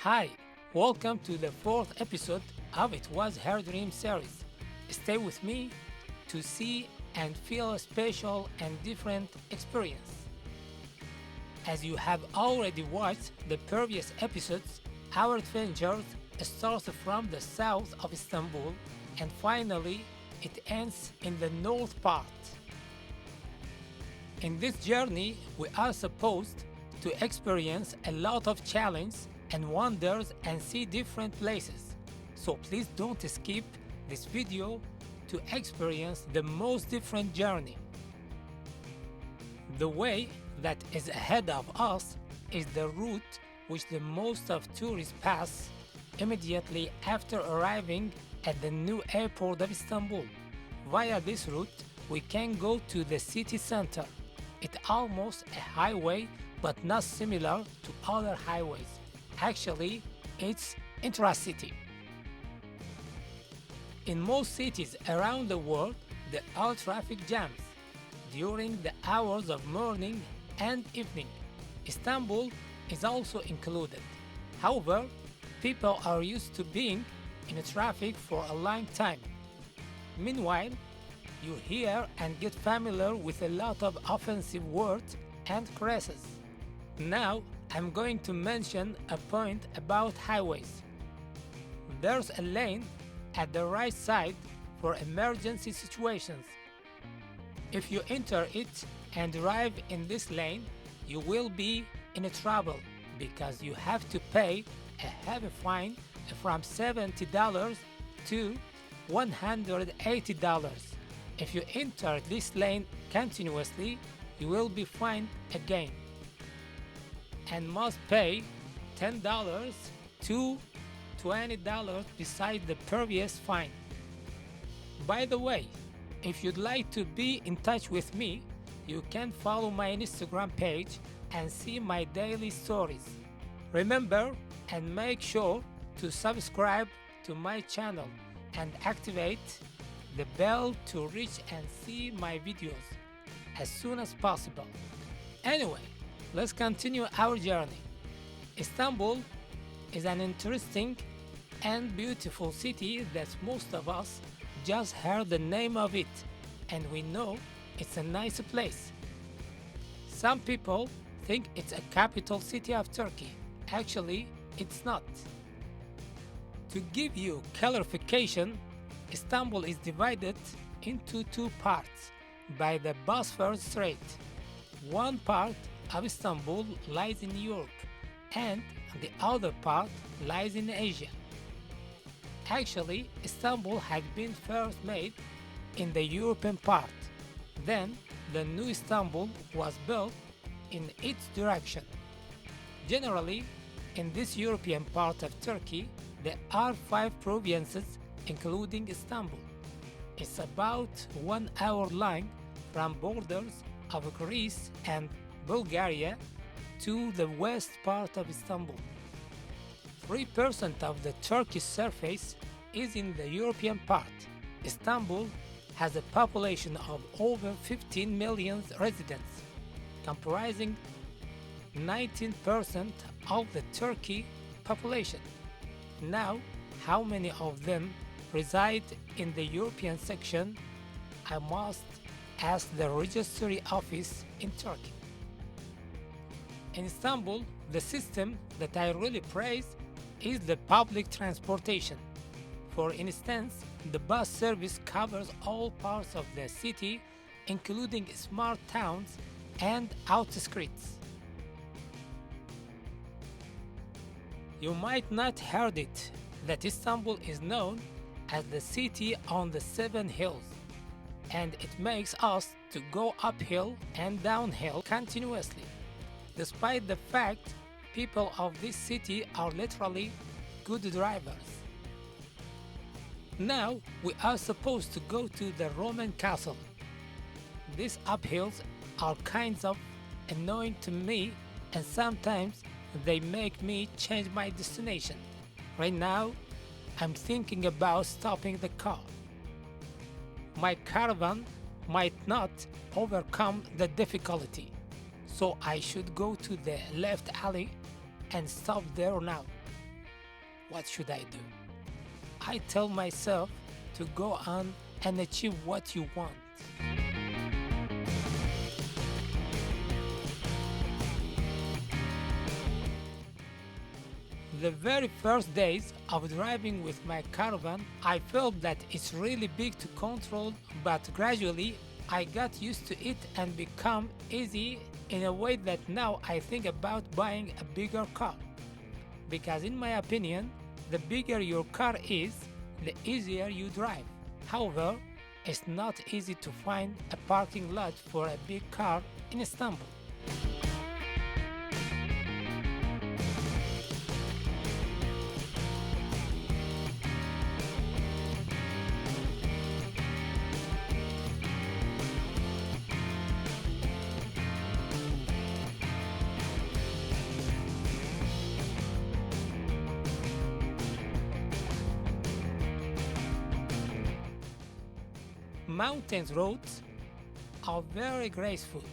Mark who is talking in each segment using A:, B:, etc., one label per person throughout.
A: Hi, welcome to the fourth episode of It Was Her Dream series. Stay with me to see and feel a special and different experience. As you have already watched the previous episodes, our adventure starts from the south of Istanbul and finally it ends in the north part. In this journey, we are supposed to experience a lot of challenges and wonders and see different places. So please don't skip this video to experience the most different journey. The way that is ahead of us is the route which the most of tourists pass immediately after arriving at the new airport of Istanbul. Via this route, we can go to the city center. It's almost a highway but not similar to other highways. Actually, it's intra-city. In most cities around the world, there are traffic jams during the hours of morning and evening. Istanbul is also included. However, people are used to being in traffic for a long time. Meanwhile, you hear and get familiar with a lot of offensive words and phrases. Now, I'm going to mention a point about highways. There's a lane at the right side for emergency situations. If you enter it and drive in this lane, you will be in trouble because you have to pay a heavy fine from $70 to $180. If you enter this lane continuously, you will be fined again and must pay $10 to $20 beside the previous fine. By the way, if you'd like to be in touch with me, you can follow my Instagram page and see my daily stories. Remember and make sure to subscribe to my channel and activate the bell to reach and see my videos as soon as possible. Anyway, let's continue our journey. Istanbul is an interesting and beautiful city that most of us just heard the name of it and we know it's a nice place. Some people think it's a capital city of Turkey. Actually, it's not. To give you clarification, Istanbul is divided into two parts by the Bosphorus Strait. One part of Istanbul lies in Europe and the other part lies in Asia. Actually, Istanbul had been first made in the European part. Then, the new Istanbul was built in its direction. Generally, in this European part of Turkey, there are 5 provinces including Istanbul. It's about 1 hour long from borders of Greece and Bulgaria to the west part of Istanbul. 3% of the Turkish surface is in the European part. Istanbul has a population of over 15 million residents, comprising 19% of the Turkey population. Now, how many of them reside in the European section? I must ask the registry office in Turkey. In Istanbul, the system that I really praise is the public transportation. For instance, the bus service covers all parts of the city, including smart towns and outskirts. You might not heard it that Istanbul is known as the city on the 7 hills, and it makes us to go uphill and downhill continuously. Despite the fact people of this city are literally good drivers. Now we are supposed to go to the Roman castle. These uphills are kinds of annoying to me and sometimes they make me change my destination. Right now, I'm thinking about stopping the car. My caravan might not overcome the difficulty, so I should go to the left alley and stop there now. what should I do? I tell myself to go on and achieve what you want. The very first days of driving with my caravan, I felt that it's really big to control, but gradually I got used to it and become easy in a way that now I think about buying a bigger car. Because in my opinion, the bigger your car is, the easier you drive. However, it's not easy to find a parking lot for a big car in Istanbul. Mountain roads are very graceful.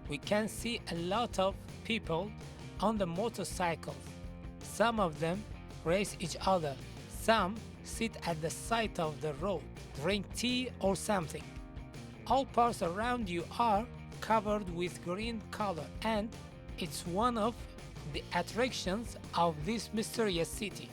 A: We can see a lot of people on the motorcycles. Some of them race each other. Some sit at the side of the road, drink tea or something. All parts around you are covered with green color, and it's one of the attractions of this mysterious city.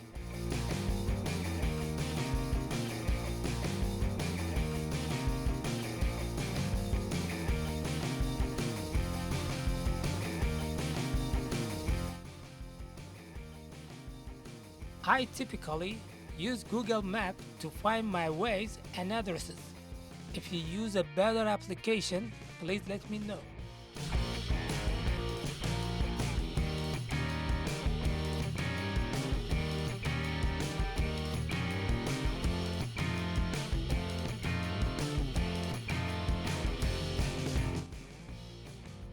A: I typically use Google Maps to find my ways and addresses. If you use a better application, please let me know.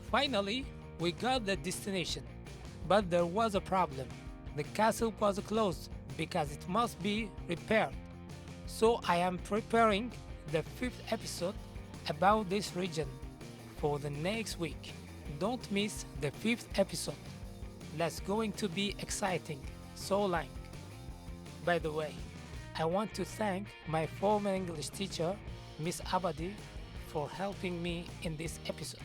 A: Finally, we got the destination, but there was a problem. The castle was closed because it must be repaired. So I am preparing the fifth episode about this region for the next week. Don't miss the fifth episode. That's going to be exciting, so long. By the way, I want to thank my former English teacher, Miss Abadi, for helping me in this episode.